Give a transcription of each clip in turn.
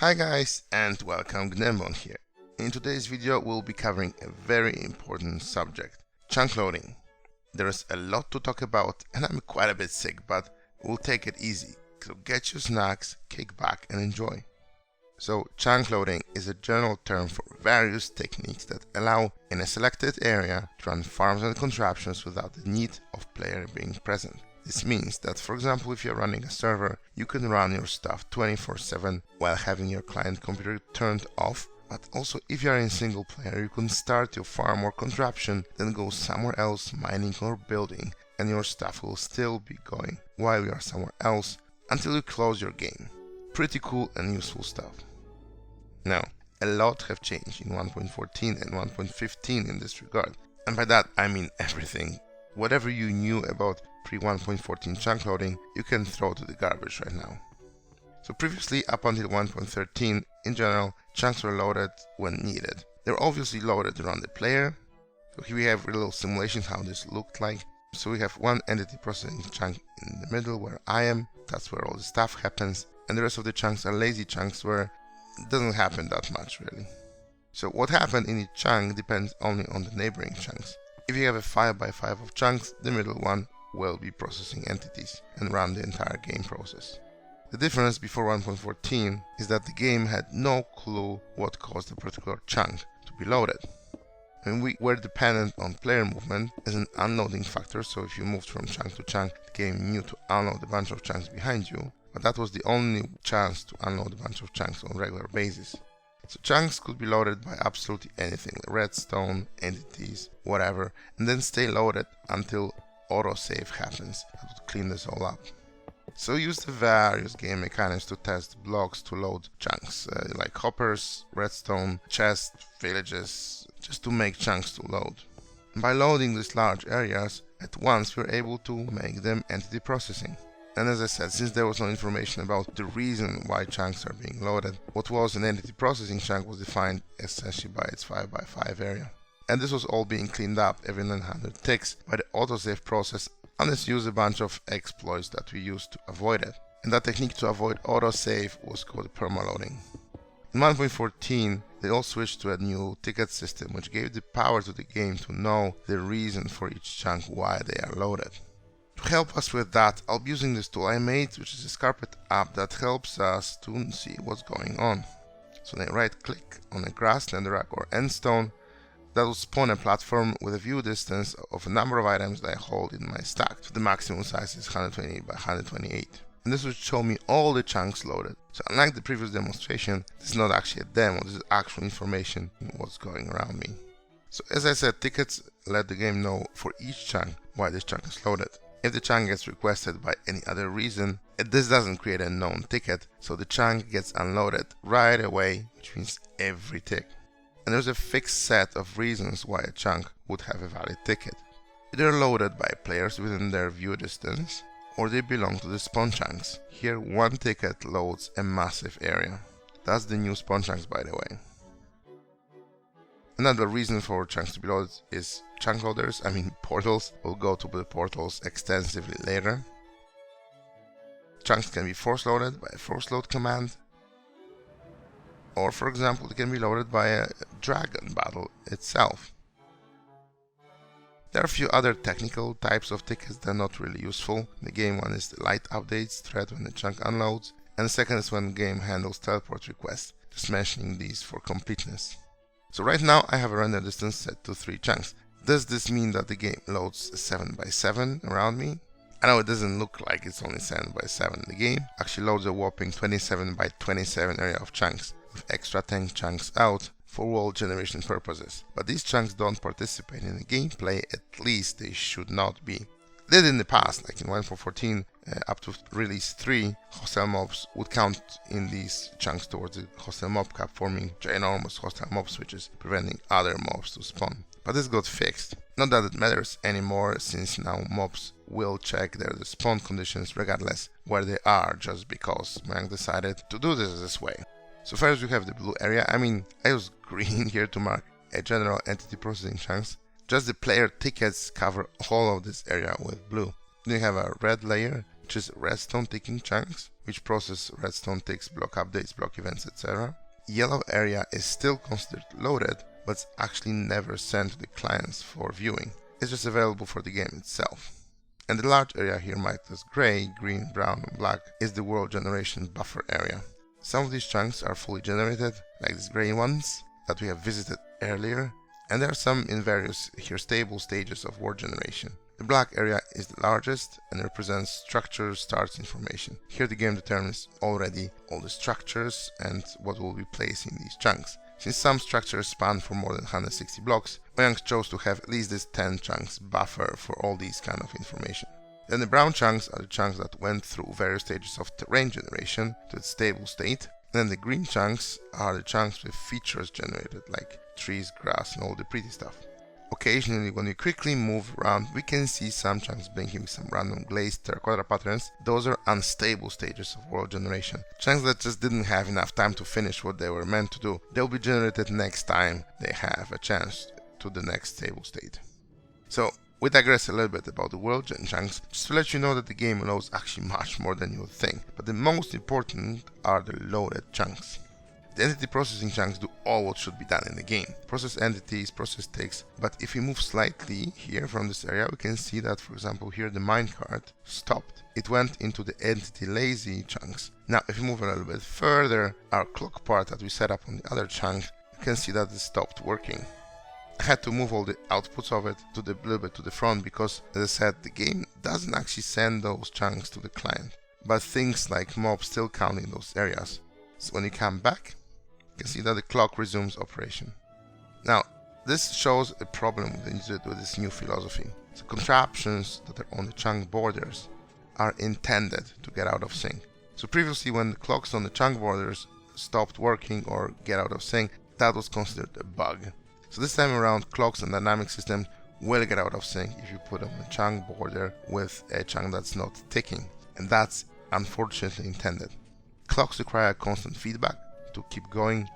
Hi guys, and welcome, Gnemon here. In today's video we'll be covering a very important subject, chunk loading. There is a lot to talk about and I'm quite a bit sick, but we'll take it easy. So get your snacks, kick back and enjoy. So chunk loading is a general term for various techniques that allow in a selected area to run farms and contraptions without the need of player being present. This means that, for example, if you're running a server, you can run your stuff 24/7 while having your client computer turned off, but also if you're in single player, you can start your farm or contraption, then go somewhere else mining or building, and your stuff will still be going while you are somewhere else until you close your game. Pretty cool and useful stuff. Now, a lot have changed in 1.14 and 1.15 in this regard, and by that I mean everything. Whatever you knew about pre-1.14 chunk loading, you can throw to the garbage right now. So previously, up until 1.13, in general, chunks were loaded when needed. They were obviously loaded around the player. So here we have a little simulation how this looked like. So we have one entity processing chunk in the middle where I am, that's where all the stuff happens, and the rest of the chunks are lazy chunks where it doesn't happen that much really. So what happened in each chunk depends only on the neighboring chunks. If you have a 5x5 of chunks, the middle one will be processing entities and run the entire game process. The difference before 1.14 is that the game had no clue what caused a particular chunk to be loaded. And we were dependent on player movement as an unloading factor, so if you moved from chunk to chunk, the game knew to unload a bunch of chunks behind you, but that was the only chance to unload a bunch of chunks on a regular basis. So chunks could be loaded by absolutely anything, like redstone, entities, whatever, and then stay loaded until autosave happens. That would clean this all up. So use the various game mechanics to test blocks to load chunks, like hoppers, redstone, chests, villages, just to make chunks to load. And by loading these large areas, at once we're able to make them entity processing. And as I said, since there was no information about the reason why chunks are being loaded, what was an entity processing chunk was defined essentially by its 5x5 area. And this was all being cleaned up every 900 ticks by the autosave process, unless you use a bunch of exploits that we used to avoid it. And that technique to avoid autosave was called permaloading. In 1.14, they all switched to a new ticket system which gave the power to the game to know the reason for each chunk why they are loaded. To help us with that, I'll be using this tool I made, which is a Scarpet app that helps us to see what's going on. So then right click on a grass, netherrack or endstone. That will spawn a platform with a view distance of a number of items that I hold in my stack. So the maximum size is 128 by 128. And this will show me all the chunks loaded. So unlike the previous demonstration, this is not actually a demo, this is actual information on what's going around me. So as I said, tickets let the game know for each chunk why this chunk is loaded. If the chunk gets requested by any other reason, this doesn't create a known ticket, so the chunk gets unloaded right away, which means every tick. And there's a fixed set of reasons why a chunk would have a valid ticket. They're loaded by players within their view distance, or they belong to the spawn chunks. Here one ticket loads a massive area. That's the new spawn chunks, by the way. Another reason for chunks to be loaded is chunkloaders, portals. We'll go to the portals extensively later. Chunks can be force loaded by a force load command, or for example they can be loaded by a dragon battle itself. There are a few other technical types of tickets that are not really useful. The game one is the light updates thread when the chunk unloads, and the second is when the game handles teleport requests, just mentioning these for completeness. So right now I have a render distance set to 3 chunks. Does this mean that the game loads 7x7 around me? I know it doesn't look like it's only 7x7. The game actually loads a whopping 27x27 area of chunks, with extra 10 chunks out for world generation purposes. But these chunks don't participate in the gameplay, at least they should not be. They did in the past, like in 1.14 up to release 3, hostile mobs would count in these chunks towards the hostile mob cap, forming ginormous hostile mob switches, preventing other mobs to spawn. But this got fixed. Not that it matters anymore, since now mobs will check their spawn conditions regardless where they are, just because Mojang decided to do this way. So first we have the blue area. I use green here to mark a general entity processing chunks. Just the player tickets cover all of this area with blue. Then you have a red layer, which is redstone ticking chunks, which process redstone ticks, block updates, block events, etc. Yellow area is still considered loaded, but it's actually never sent to the clients for viewing. It's just available for the game itself. And the large area here marked as gray, green, brown, and black is the world generation buffer area. Some of these chunks are fully generated, like these gray ones that we have visited earlier, and there are some in various here stable stages of world generation. The black area is the largest and represents structure starts information. Here the game determines already all the structures and what will be placed in these chunks. Since some structures span for more than 160 blocks, Mojang chose to have at least this 10 chunks buffer for all these kind of information. Then the brown chunks are the chunks that went through various stages of terrain generation to its stable state. Then the green chunks are the chunks with features generated, like trees, grass, and all the pretty stuff. Occasionally, when we quickly move around, we can see some chunks blinking with some random glazed terracotta patterns. Those are unstable stages of world generation. Chunks that just didn't have enough time to finish what they were meant to do. They'll be generated next time they have a chance to the next stable state. So, we digress a little bit about the world gen chunks, just to let you know that the game allows actually much more than you would think, but the most important are the loaded chunks. The entity processing chunks do all what should be done in the game. Process entities, process ticks, but if we move slightly here from this area, we can see that, for example, here the minecart stopped. It went into the entity lazy chunks. Now, if we move a little bit further, our clock part that we set up on the other chunk, you can see that it stopped working. I had to move all the outputs of it to the little bit to the front because, as I said, the game doesn't actually send those chunks to the client, but things like mobs still count in those areas. So when you come back, you can see that the clock resumes operation. Now, this shows a problem with this new philosophy. So contraptions that are on the chunk borders are intended to get out of sync. So previously, when the clocks on the chunk borders stopped working or get out of sync, that was considered a bug. So this time around, clocks and dynamic systems will get out of sync if you put them on a chunk border with a chunk that's not ticking, and that's unfortunately intended. Clocks require constant feedback to keep going,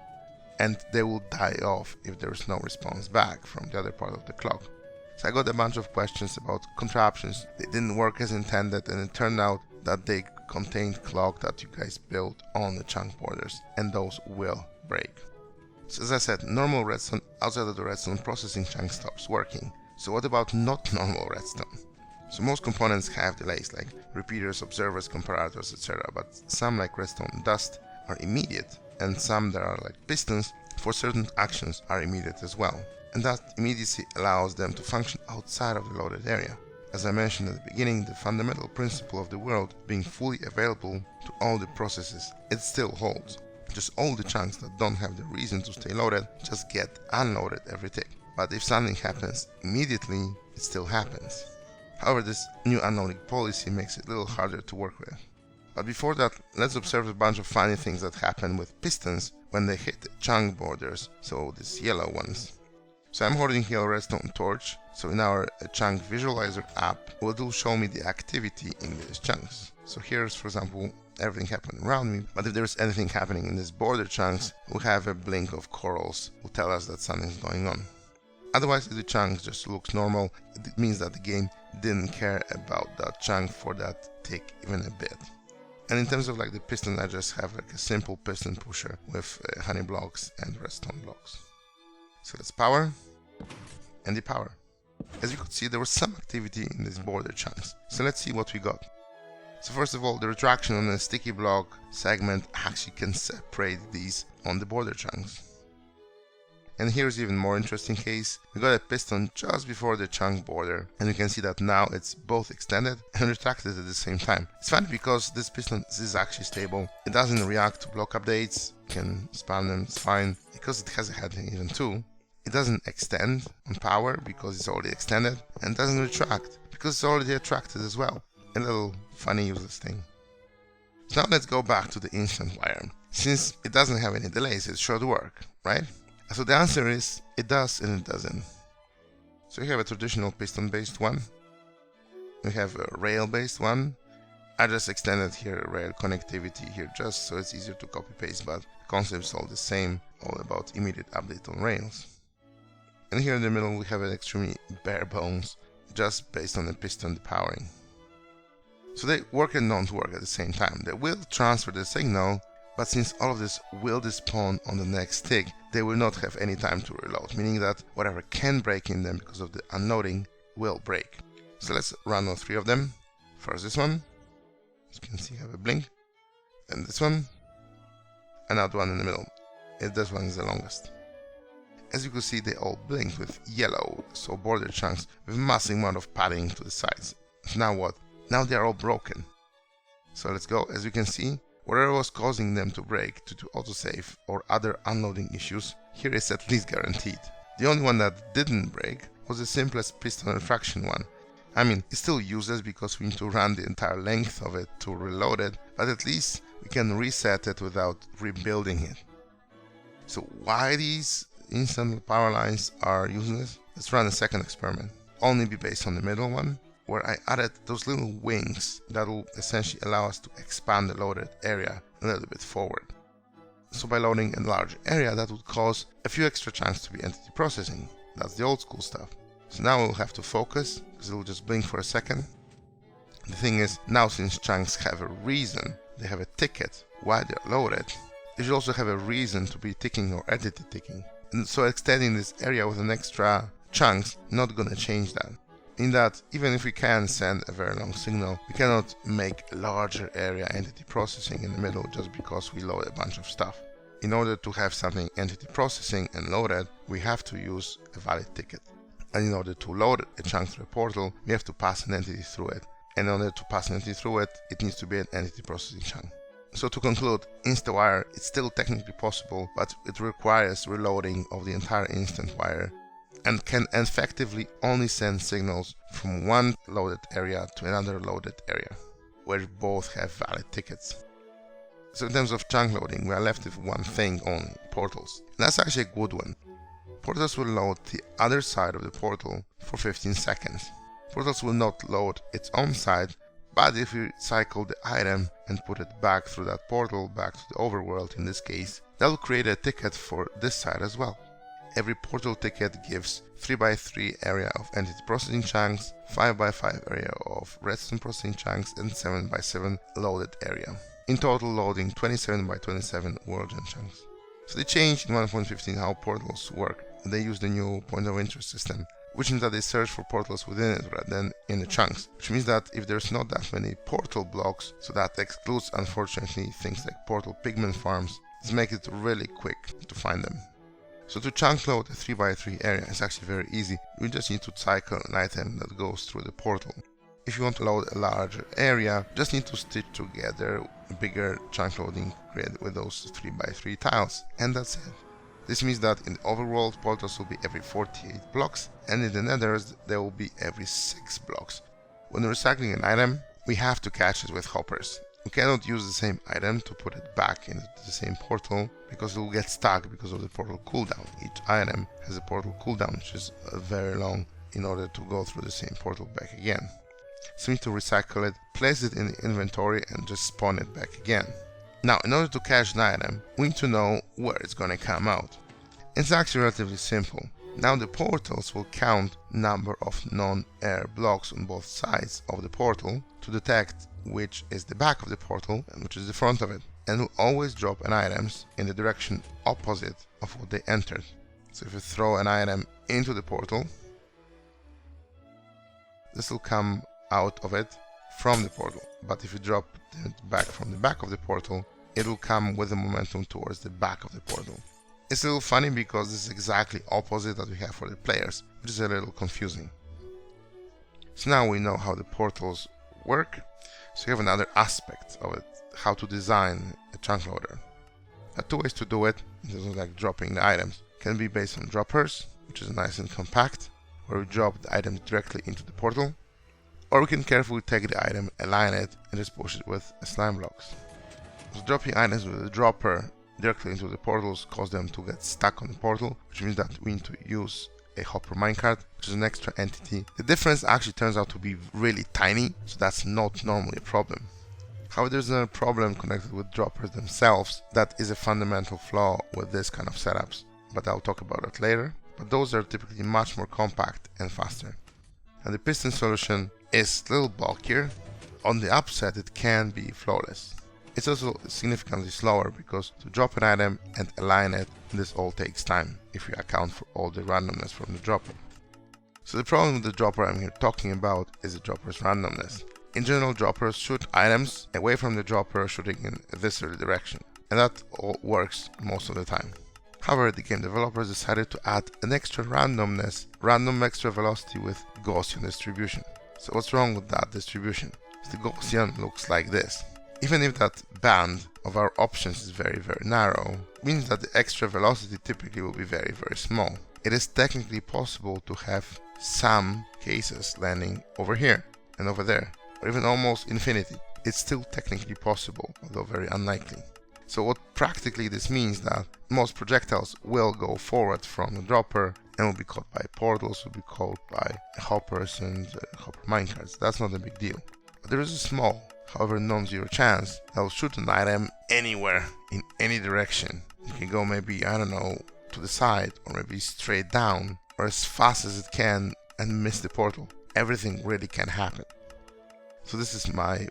and they will die off if there is no response back from the other part of the clock. So I got a bunch of questions about contraptions. They didn't work as intended, and it turned out that they contained clock that you guys built on the chunk borders, and those will break. So as I said, normal redstone outside of the redstone processing chunk stops working. So what about not normal redstone? So most components have delays like repeaters, observers, comparators, etc. But some like redstone dust are immediate, and some that are like pistons for certain actions are immediate as well. And that immediacy allows them to function outside of the loaded area. As I mentioned at the beginning, the fundamental principle of the world being fully available to all the processes, it still holds. Just all the chunks that don't have the reason to stay loaded just get unloaded every tick. But if something happens immediately, it still happens. However, this new unloading policy makes it a little harder to work with. But before that, let's observe a bunch of funny things that happen with pistons when they hit the chunk borders, so these yellow ones. So I'm holding here a redstone torch, so in our chunk visualizer app, it will show me the activity in these chunks. So here's, for example, everything happening around me, but if there's anything happening in these border chunks, we'll have a blink of corals, will tell us that something's going on. Otherwise, if the chunk just looks normal, it means that the game didn't care about that chunk for that tick even a bit. And in terms of like the piston, I just have like a simple piston pusher with honey blocks and redstone blocks. So let's power and depower. As you could see, there was some activity in these border chunks. So let's see what we got. So first of all, the retraction on the sticky block segment actually can separate these on the border chunks. And here's even more interesting case. We got a piston just before the chunk border, and you can see that now it's both extended and retracted at the same time. It's funny because this piston is actually stable. It doesn't react to block updates, you can spam them, it's fine, because it has a head even too. It doesn't extend on power because it's already extended, and doesn't retract because it's already attracted as well. A little funny useless thing. So now let's go back to the instant wire. Since it doesn't have any delays, it should work, right? So the answer is, it does and it doesn't. So we have a traditional piston-based one. We have a rail-based one. I just extended here rail connectivity here just so it's easier to copy-paste, but the concept's all the same, all about immediate update on rails. And here in the middle we have an extremely bare bones, just based on the piston depowering. So they work and don't work at the same time. They will transfer the signal, but since all of this will despawn on the next tick, they will not have any time to reload, meaning that whatever can break in them because of the unloading will break. So let's run all three of them. First this one, as you can see I have a blink, and this one, and now the one in the middle. This one is the longest. As you can see, they all blink with yellow, so border chunks with massive amount of padding to the sides. Now what? Now they are all broken. So let's go. As you can see, whatever was causing them to break due to autosave or other unloading issues, here is at least guaranteed. The only one that didn't break was the simplest piston refraction one. I mean, it's still useless because we need to run the entire length of it to reload it, but at least we can reset it without rebuilding it. So why these instant power lines are useless? Let's run a second experiment. Only be based on the middle one, where I added those little wings that will essentially allow us to expand the loaded area a little bit forward. So by loading a large area, that would cause a few extra chunks to be entity processing. That's the old school stuff. So now we'll have to focus, because it will just blink for a second. The thing is, now since chunks have a reason, they have a ticket while they're loaded, they should also have a reason to be ticking or entity ticking. And so extending this area with an extra chunks not gonna change that. In that, even if we can send a very long signal, we cannot make a larger area entity processing in the middle just because we load a bunch of stuff. In order to have something entity processing and loaded, we have to use a valid ticket. And in order to load a chunk through a portal, we have to pass an entity through it. And in order to pass an entity through it, it needs to be an entity processing chunk. So to conclude, InstaWire is still technically possible, but it requires reloading of the entire instant wire and can effectively only send signals from one loaded area to another loaded area, where both have valid tickets. So in terms of chunk loading, we are left with one thing only, portals. And that's actually a good one. Portals will load the other side of the portal for 15 seconds. Portals will not load its own side, but if we cycle the item and put it back through that portal, back to the overworld in this case, that will create a ticket for this side as well. Every portal ticket gives 3x3 area of entity processing chunks, 5x5 area of redstone processing chunks, and 7x7 loaded area. In total loading 27x27 world gen chunks. So they changed in 1.15 how portals work. They use the new point of interest system, which means that they search for portals within it rather than in the chunks, which means that if there's not that many portal blocks, so that excludes unfortunately things like portal pigment farms, this makes it really quick to find them. So to chunk load a 3x3 area is actually very easy. We just need to cycle an item that goes through the portal. If you want to load a larger area, just need to stitch together a bigger chunk loading grid with those 3x3 tiles, and that's it. This means that in the overworld, portals will be every 48 blocks, and in the nethers, they will be every 6 blocks. When recycling an item, we have to catch it with hoppers. We cannot use the same item to put it back into the same portal, because it will get stuck because of the portal cooldown. Each item has a portal cooldown, which is very long, in order to go through the same portal back again. So we need to recycle it, place it in the inventory, and just spawn it back again. Now, in order to catch an item, we need to know where it's going to come out. It's actually relatively simple. Now the portals will count number of non-air blocks on both sides of the portal to detect which is the back of the portal and which is the front of it, and will always drop an items in the direction opposite of what they entered. So if you throw an item into the portal, this will come out of it from the portal, but if you drop it back from the back of the portal, it will come with the momentum towards the back of the portal. It's a little funny because this is exactly opposite that we have for the players, which is a little confusing. So now we know how the portals work, so you have another aspect of it, how to design a chunk loader. There are two ways to do it, in terms of like dropping the items. It can be based on droppers, which is nice and compact, where we drop the items directly into the portal, or we can carefully take the item, align it, and just push it with slime blocks. So dropping items with a dropper directly into the portals cause them to get stuck on the portal, which means that we need to use a hopper minecart, which is an extra entity. The difference actually turns out to be really tiny, so that's not normally a problem. However, there's another problem connected with droppers themselves that is a fundamental flaw with this kind of setups, but I'll talk about that later. But those are typically much more compact and faster. And the piston solution is a little bulkier, on the upset it can be flawless. It's also significantly slower because to drop an item and align it, this all takes time if you account for all the randomness from the dropper. So the problem with the dropper I'm here talking about is the dropper's randomness. In general, droppers shoot items away from the dropper, shooting in this direction, and that all works most of the time. However, the game developers decided to add an extra randomness, random extra velocity with Gaussian distribution. So what's wrong with that distribution? The Gaussian looks like this. Even if that band of our options is very narrow, it means that the extra velocity typically will be very small. It is technically possible to have some cases landing over here and over there, or even almost infinity. It's still technically possible, although very unlikely. So what practically this means that most projectiles will go forward from the dropper and will be caught by portals, will be caught by hoppers and hopper minecarts. That's not a big deal. But there is a small, however non-zero chance that will shoot an item anywhere, in any direction. It can go maybe, I don't know, to the side, or maybe straight down, or as fast as it can and miss the portal. Everything really can happen. So this is my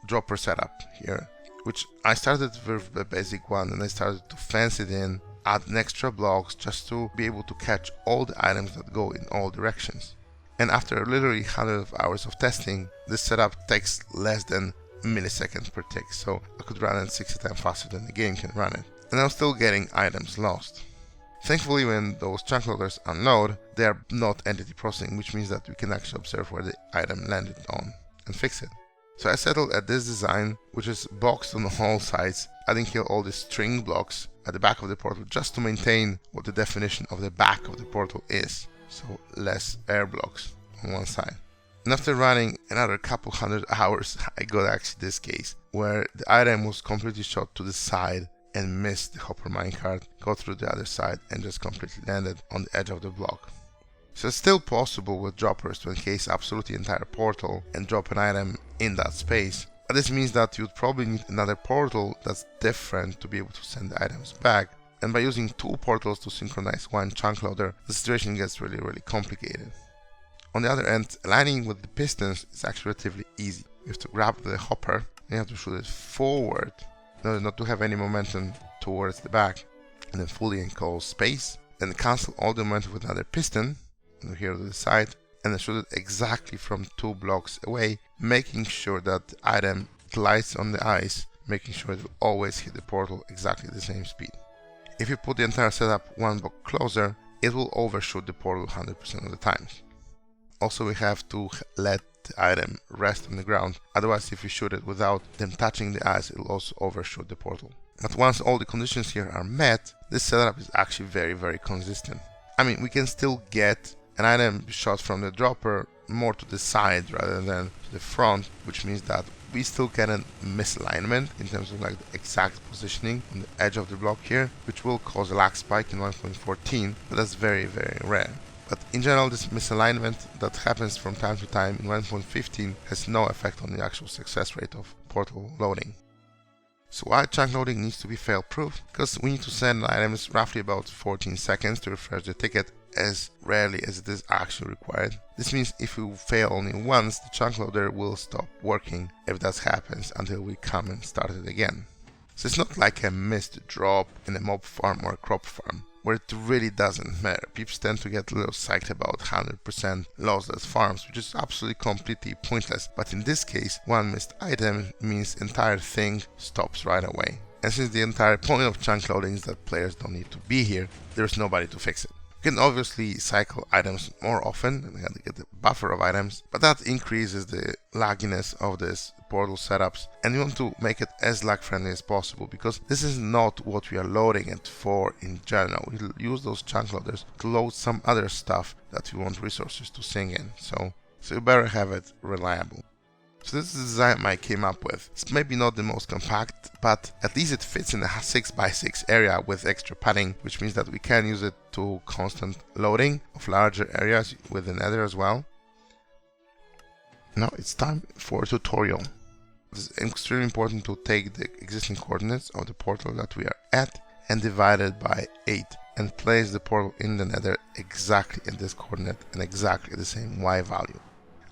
dropper setup here, which I started with the basic one and I started to fence it in, add an extra blocks just to be able to catch all the items that go in all directions. And after literally hundreds of hours of testing, this setup takes less than a millisecond per tick, so I could run it 60 times faster than the game can run it. And I'm still getting items lost. Thankfully, when those chunk loaders unload, they are not entity processing, which means that we can actually observe where the item landed on and fix it. So I settled at this design, which is boxed on all sides, adding here all these string blocks at the back of the portal just to maintain what the definition of the back of the portal is. So less air blocks on one side. And after running another couple hundred hours, I got actually this case where the item was completely shot to the side and missed the hopper minecart, got through the other side and just completely landed on the edge of the block. So it's still possible with droppers to encase absolutely entire portal and drop an item in that space, but this means that you'd probably need another portal that's different to be able to send the items back, and by using two portals to synchronize one chunk loader, the situation gets really complicated. On the other end, aligning with the pistons is actually relatively easy. You have to grab the hopper and you have to shoot it forward in order not to have any momentum towards the back, and then fully enclose space, then cancel all the momentum with another piston here to the side, and then shoot it exactly from 2 blocks away, making sure that the item glides on the ice, making sure it will always hit the portal exactly the same speed. If you put the entire setup 1 block closer, it will overshoot the portal 100% of the times. Also, we have to let the item rest on the ground, otherwise if you shoot it without them touching the ice, it will also overshoot the portal. But once all the conditions here are met, this setup is actually very consistent. I mean, we can still get an item shot from the dropper more to the side rather than to the front, which means that we still get a misalignment in terms of like the exact positioning on the edge of the block here, which will cause a lag spike in 1.14, but that's very rare. But in general, this misalignment that happens from time to time in 1.15 has no effect on the actual success rate of portal loading. So why chunk loading needs to be fail-proof? Because we need to send items roughly about 14 seconds to refresh the ticket, as rarely as it is actually required. This means if we fail only once, the chunk loader will stop working if that happens until we come and start it again. So it's not like a missed drop in a mob farm or a crop farm, where it really doesn't matter. People tend to get a little psyched about 100% lossless farms, which is absolutely completely pointless. But in this case, one missed item means the entire thing stops right away. And since the entire point of chunk loading is that players don't need to be here, there's nobody to fix it. You can obviously cycle items more often and get a buffer of items, but that increases the lagginess of this portal setups, and you want to make it as lag friendly as possible, because this is not what we are loading it for in general. We'll use those chunk loaders to load some other stuff that we want resources to sink in, so you better have it reliable. So this is the design I came up with. It's maybe not the most compact, but at least it fits in a 6x6 area with extra padding, which means that we can use it to constant loading of larger areas with the nether as well. Now it's time for a tutorial. It is extremely important to take the existing coordinates of the portal that we are at and divide it by 8 and place the portal in the nether exactly at this coordinate and exactly the same y value.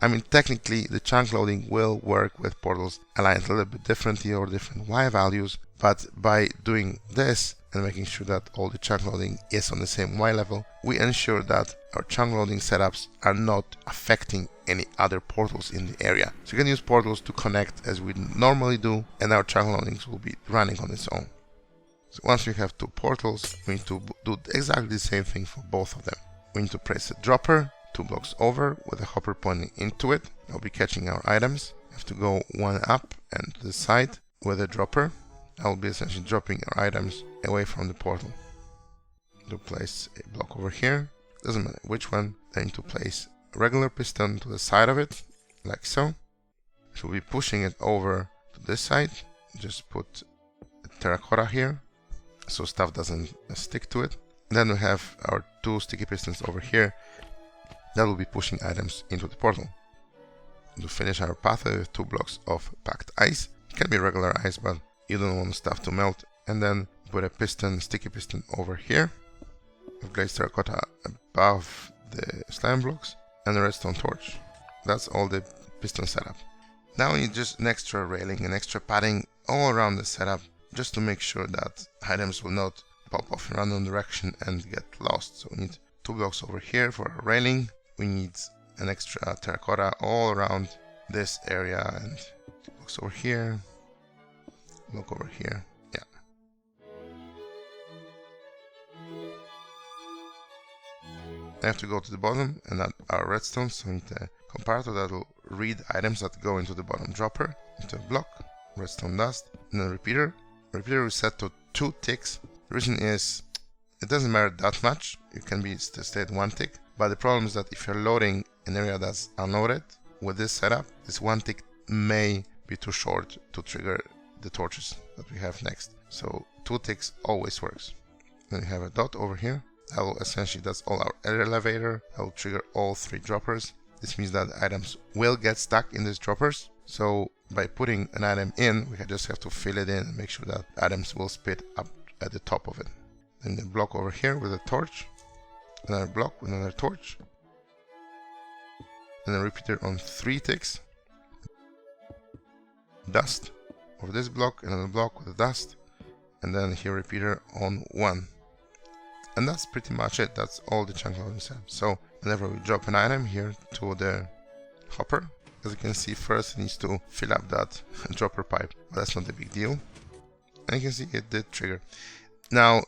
I mean, technically the chunk loading will work with portals aligned a little bit differently or different Y values, but by doing this and making sure that all the chunk loading is on the same Y level, we ensure that our chunk loading setups are not affecting any other portals in the area. So you can use portals to connect as we normally do, and our chunk loadings will be running on its own. So once we have two portals, we need to do exactly the same thing for both of them. We need to place a dropper 2 blocks over with a hopper pointing into it. I'll be catching our items. We have to go one up and to the side with a dropper. I'll be essentially dropping our items away from the portal. To place a block over here, doesn't matter which one. I need to place a regular piston to the side of it, like so. So we'll be pushing it over to this side. Just put a terracotta here, so stuff doesn't stick to it. Then we have our 2 sticky pistons over here that will be pushing items into the portal. To finish our pathway with 2 blocks of packed ice. It can be regular ice, but you don't want stuff to melt. And then put a piston, sticky piston over here. With glazed terracotta above the slime blocks and a redstone torch. That's all the piston setup. Now we need just an extra railing and extra padding all around the setup, just to make sure that items will not pop off in random direction and get lost. So we need 2 blocks over here for our railing. We need an extra terracotta all around this area, and 2 blocks over here, block over here. Yeah. I have to go to the bottom and add our redstone, so we need a comparator that will read items that go into the bottom dropper, into a block, redstone dust, and then repeater. Repeater is set to 2 ticks. The reason is it doesn't matter that much. You can be stay at 1 tick, but the problem is that if you're loading an area that's unloaded with this setup, this 1 tick may be too short to trigger the torches that we have next. So 2 ticks always works. Then we have a dot over here. That will essentially, that's all our elevator. That will trigger all 3 droppers. This means that items will get stuck in these droppers. So by putting an item in, we just have to fill it in and make sure that items will spit up at the top of it. Then the block over here with a torch, another block with another torch, and a repeater on 3 ticks. Dust over this block, another block with a dust, and then here repeater on 1. And that's pretty much it. That's all the chunk loading setup. So whenever we drop an item here to the hopper, as you can see, first it needs to fill up that dropper pipe, but that's not a big deal. And you can see it did trigger. Now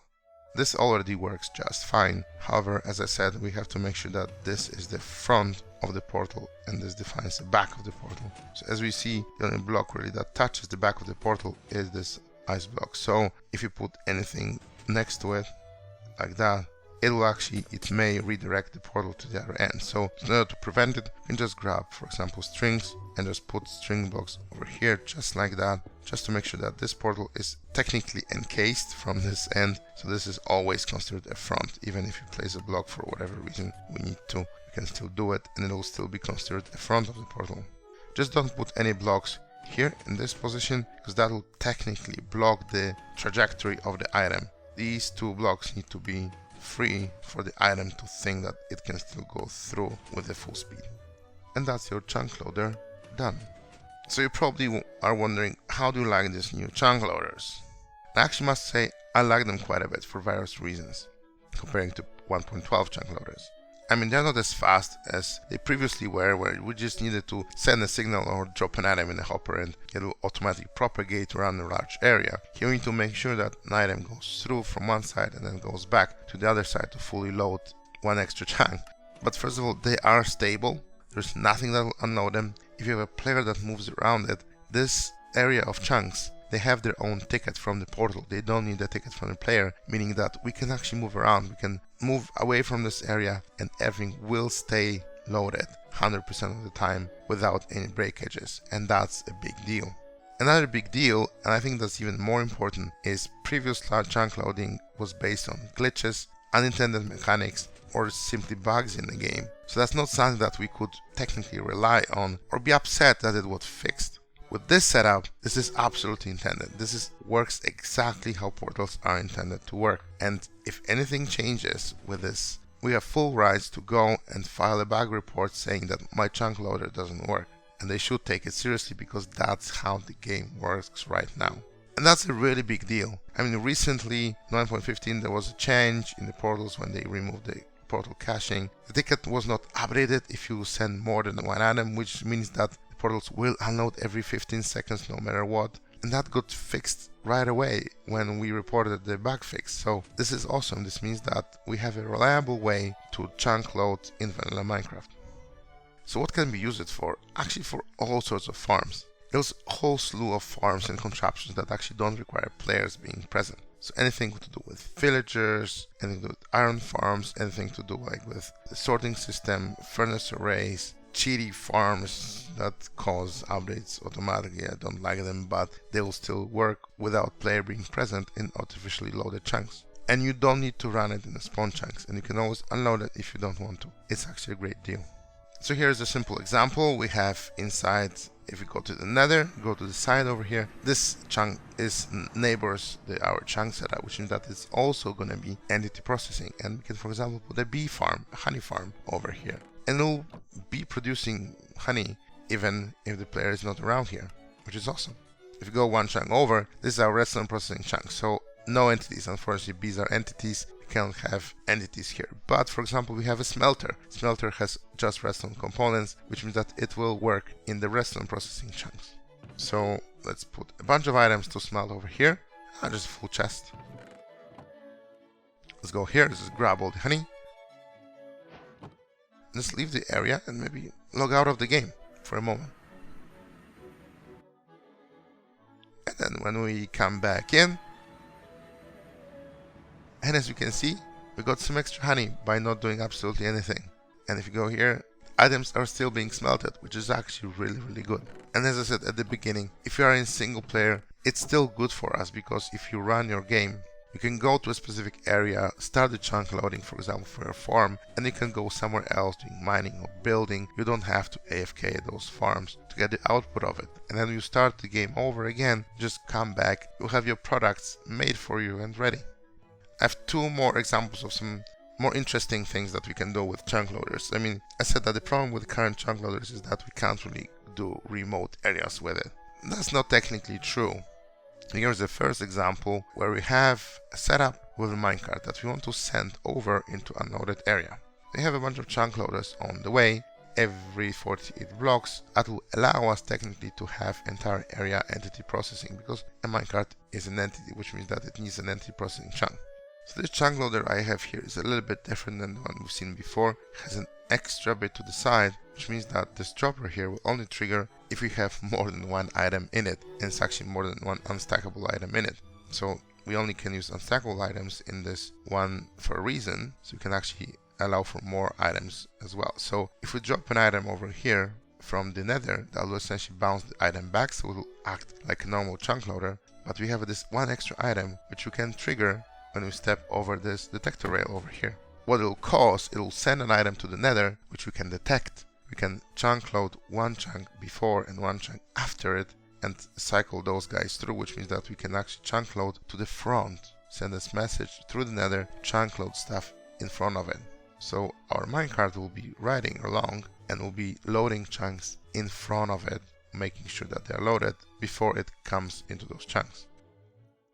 this already works just fine. However, as I said, we have to make sure that this is the front of the portal and this defines the back of the portal. So as we see, the only block really that touches the back of the portal is this ice block. So if you put anything next to it like that, it may redirect the portal to the other end. So in order to prevent it, you can just grab, for example, strings and just put string blocks over here just like that, just to make sure that this portal is technically encased from this end. So this is always considered a front. Even if you place a block for whatever reason we need to, you can still do it and it will still be considered a front of the portal. Just don't put any blocks here in this position, because that will technically block the trajectory of the item. These 2 blocks need to be free for the item to think that it can still go through with the full speed. And that's your chunk loader done. So you probably are wondering, how do you like these new chunk loaders? I actually must say I like them quite a bit for various reasons, comparing to 1.12 chunk loaders. I mean, they're not as fast as they previously were, where we just needed to send a signal or drop an item in a hopper and it will automatically propagate around a large area. Here we need to make sure that an item goes through from one side and then goes back to the other side to fully load 1 extra chunk. But first of all, they are stable. There's nothing that will unload them. If you have a player that moves around it, this area of chunks, they have their own ticket from the portal. They don't need a ticket from the player, meaning that we can actually move around. We can move away from this area and everything will stay loaded 100% of the time without any breakages, and that's a big deal. Another big deal, and I think that's even more important, is previous chunk loading was based on glitches, unintended mechanics, or simply bugs in the game. So that's not something that we could technically rely on or be upset that it was fixed. With this setup, this is absolutely intended. This works exactly how portals are intended to work. And if anything changes with this we have full rights to go and file a bug report saying that my chunk loader doesn't work. And they should take it seriously because that's how the game works right now. And that's a really big deal. I mean, recently, 1.15, there was a change in the portals when they removed the portal caching. The ticket was not updated if you send more than one item, which means that the portals will unload every 15 seconds no matter what. And that got fixed right away when we reported the bug fix. So this is awesome. This means that we have a reliable way to chunk load in vanilla Minecraft. So what can we use it for? Actually, for all sorts of farms. There's a whole slew of farms and contraptions that actually don't require players being present. So anything to do with villagers, anything to do with iron farms, anything to do like with the sorting system, furnace arrays, cheaty farms that cause updates automatically. I don't like them, but they will still work without player being present in artificially loaded chunks. And you don't need to run it in the spawn chunks, and you can always unload it if you don't want to. It's actually a great deal. So here's a simple example. We have inside, if we go to the nether, go to the side over here, this chunk is neighbors our chunk setup, which means that it's also going to be entity processing. And we can, for example, put a bee farm, a honey farm over here. And it'll be producing honey even if the player is not around here, which is awesome. If you go one chunk over, this is our redstone processing chunk. So no entities, unfortunately, bees are entities. Can't have entities here, but for example we have a smelter. Smelter has just redstone components, which means that it will work in the redstone processing chunks. So let's put a bunch of items to smelt over here. Just a full chest. Let's go here, let's just grab all the honey. Let's leave the area and maybe log out of the game for a moment. And then when we come back in, and as you can see, we got some extra honey by not doing absolutely anything. And if you go here, items are still being smelted, which is actually really good. And as I said at the beginning, if you are in single player, it's still good for us, because if you run your game, you can go to a specific area, start the chunk loading, for example, for your farm, and you can go somewhere else doing mining or building. You don't have to AFK those farms to get the output of it. And then you start the game over again, just come back, you'll have your products made for you and ready. I have two more examples of some more interesting things that we can do with chunk loaders. I mean, I said that the problem with current chunk loaders is that we can't really do remote areas with it. That's not technically true. Here's the first example where we have a setup with a minecart that we want to send over into a unloaded area. We have a bunch of chunk loaders on the way every 48 blocks. That will allow us technically to have entire area entity processing, because a minecart is an entity, which means that it needs an entity processing chunk. So this chunk loader I have here is a little bit different than the one we've seen before. It has an extra bit to the side, which means that this dropper here will only trigger if we have more than one item in it, and it's actually more than one unstackable item in it. So we only can use unstackable items in this one for a reason, so we can actually allow for more items as well. So if we drop an item over here from the nether, that will essentially bounce the item back, so it will act like a normal chunk loader, but we have this one extra item which we can trigger when we step over this detector rail over here. What it'll cause, it'll send an item to the nether, which we can detect. We can chunk load one chunk before and one chunk after it, and cycle those guys through, which means that we can actually chunk load to the front, send this message through the nether, chunk load stuff in front of it. So our minecart will be riding along and will be loading chunks in front of it, making sure that they are loaded before it comes into those chunks.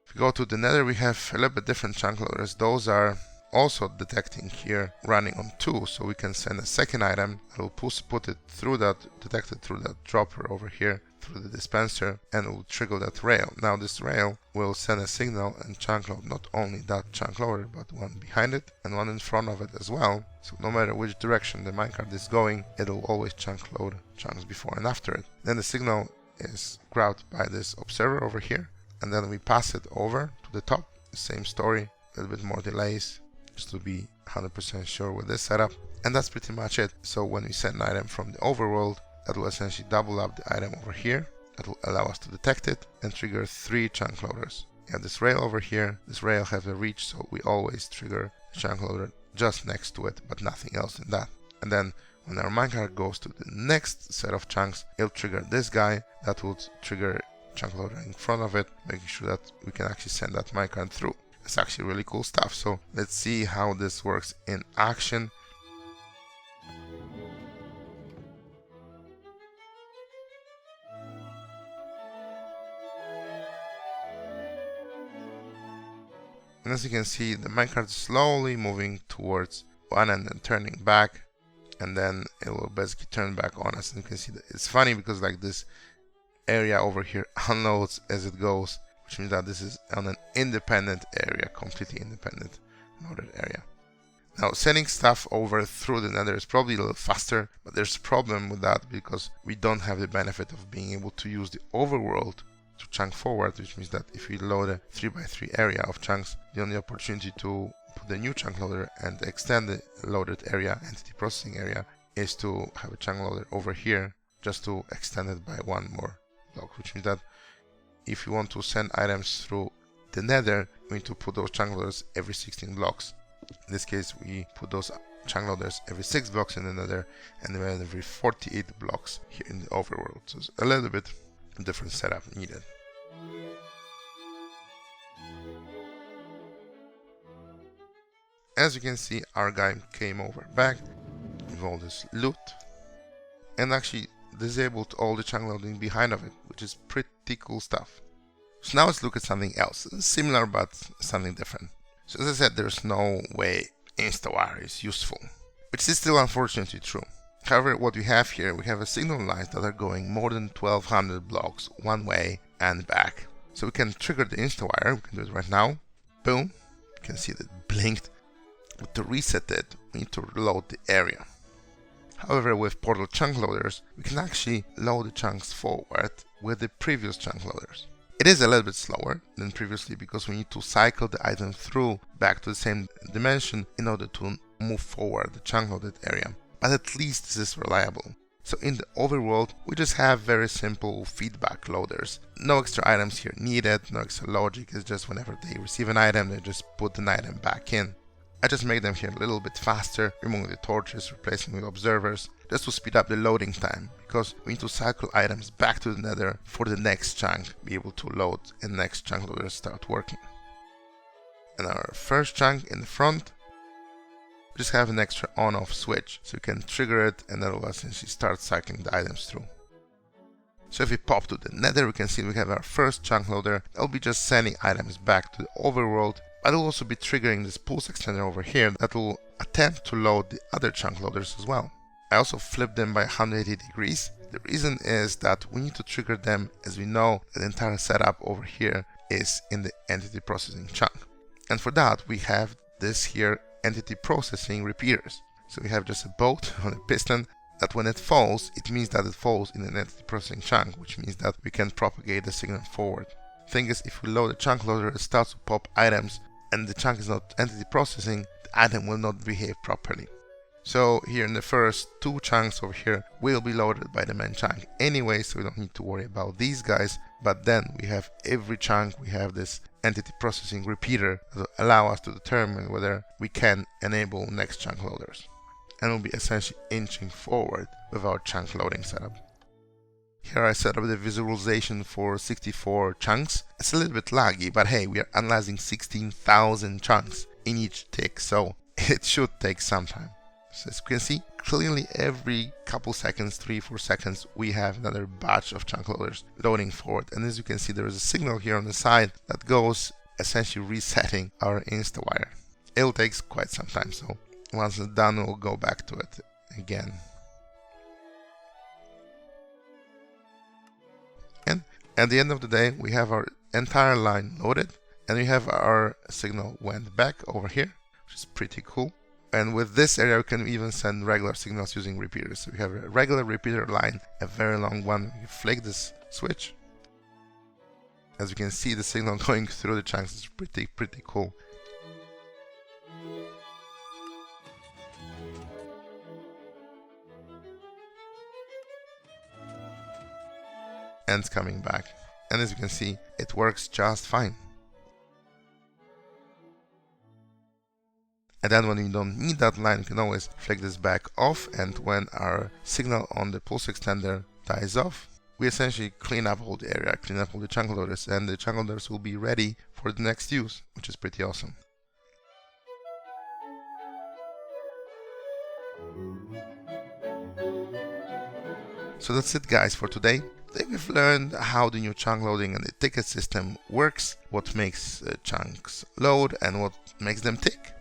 If we go to the nether, we have a little bit different chunk loaders. Those are also detecting here, running on 2, so we can send a second item that will put it through that, detected through that dropper over here, through the dispenser, and it will trigger that rail. Now this rail will send a signal and chunk load not only that chunk loader, but one behind it and one in front of it as well. So no matter which direction the minecart is going, it will always chunk load chunks before and after it. Then the signal is grabbed by this observer over here, and then we pass it over to the top. Same story, a little bit more delays, just to be 100% sure with this setup. And that's pretty much it. So when we send an item from the overworld, that will essentially double up the item over here. That will allow us to detect it and trigger 3 chunk loaders. We have this rail over here. This rail has a reach, so we always trigger the chunk loader just next to it, but nothing else than that. And then when our minecart goes to the next set of chunks, it'll trigger this guy. That will trigger chunk loader in front of it, making sure that we can actually send that minecart through. It's actually really cool stuff. So let's see how this works in action. And as you can see, the minecart is slowly moving towards one and then turning back, and then it will basically turn back on us. And you can see that it's funny because like this area over here unloads as it goes, which means that this is on an independent area, completely independent loaded area. Now, sending stuff over through the nether is probably a little faster, but there's a problem with that because we don't have the benefit of being able to use the overworld to chunk forward, which means that if we load a 3x3 area of chunks, the only opportunity to put the new chunk loader and extend the loaded area, entity processing area, is to have a chunk loader over here just to extend it by one more block, which means that if you want to send items through the nether, we need to put those chunk loaders every 16 blocks. In this case, we put those chunk loaders every 6 blocks in the nether and then every 48 blocks here in the overworld. So it's a little bit different setup needed. As you can see, our guy came over back with all this loot and actually disabled all the chunk loading behind of it, which is pretty cool stuff. So now let's look at something else, similar but something different. So as I said, there's no way InstaWire is useful, which is still unfortunately true. However, what we have here, we have a signal lines that are going more than 1200 blocks one way and back. So we can trigger the InstaWire, we can do it right now. Boom, you can see that it blinked. But to reset it, we need to load the area. However, with portal chunk loaders, we can actually load the chunks forward with the previous chunk loaders. It is a little bit slower than previously because we need to cycle the item through back to the same dimension in order to move forward the chunk loaded area. But at least this is reliable. So in the overworld, we just have very simple feedback loaders. No extra items here needed, no extra logic. It's just whenever they receive an item, they just put an item back in. I just make them here a little bit faster, removing the torches, replacing with observers, just to speed up the loading time, because we need to cycle items back to the nether for the next chunk, be able to load and next chunk loaders start working. And our first chunk in the front, we just have an extra on-off switch, so you can trigger it and that will essentially start cycling the items through. So if we pop to the nether, we can see we have our first chunk loader that will be just sending items back to the overworld, but it will also be triggering this pulse extender over here that will attempt to load the other chunk loaders as well. I also flipped them by 180 degrees. The reason is that we need to trigger them as we know that the entire setup over here is in the entity processing chunk. And for that we have this here entity processing repeaters. So we have just a bolt on a piston that when it falls, it means that it falls in an entity processing chunk, which means that we can propagate the signal forward. Thing is, if we load a chunk loader, it starts to pop items and the chunk is not entity processing, the item will not behave properly. So here in the first two chunks over here will be loaded by the main chunk anyway, so we don't need to worry about these guys. But then we have every chunk, we have this entity processing repeater that will allow us to determine whether we can enable next chunk loaders. And we'll be essentially inching forward with our chunk loading setup. Here I set up the visualization for 64 chunks. It's a little bit laggy, but hey, we are analyzing 16,000 chunks in each tick, so it should take some time. So as you can see, clearly every couple seconds, 3-4 seconds, we have another batch of chunk loaders loading forward. And as you can see, there is a signal here on the side that goes essentially resetting our InstaWire. It'll take quite some time, so once it's done, we'll go back to it again. And at the end of the day, we have our entire line loaded and we have our signal went back over here, which is pretty cool. And with this area, we can even send regular signals using repeaters. So we have a regular repeater line, a very long one. We flick this switch. As you can see, the signal going through the chunks is pretty cool. And it's coming back. And as you can see, it works just fine. And then when you don't need that line, you can always flick this back off, and when our signal on the pulse extender dies off, we essentially clean up all the area, clean up all the chunk loaders, and the chunk loaders will be ready for for the next use, which is pretty awesome. So that's it guys for today. Today we've learned how the new chunk loading and the ticket system works, what makes chunks load and what makes them tick.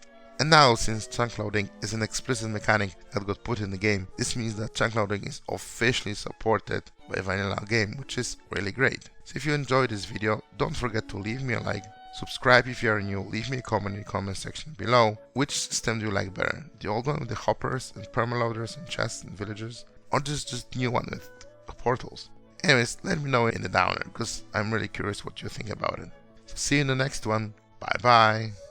And now, since chunk loading is an explicit mechanic that got put in the game, this means that chunk loading is officially supported by vanilla game, which is really great. So if you enjoyed this video, don't forget to leave me a like, subscribe if you are new, leave me a comment in the comment section below. Which system do you like better? The old one with the hoppers and permaloaders and chests and villagers? Or just new one with portals? Anyways, let me know in the downer, because I'm really curious what you think about it. So see you in the next one. Bye bye.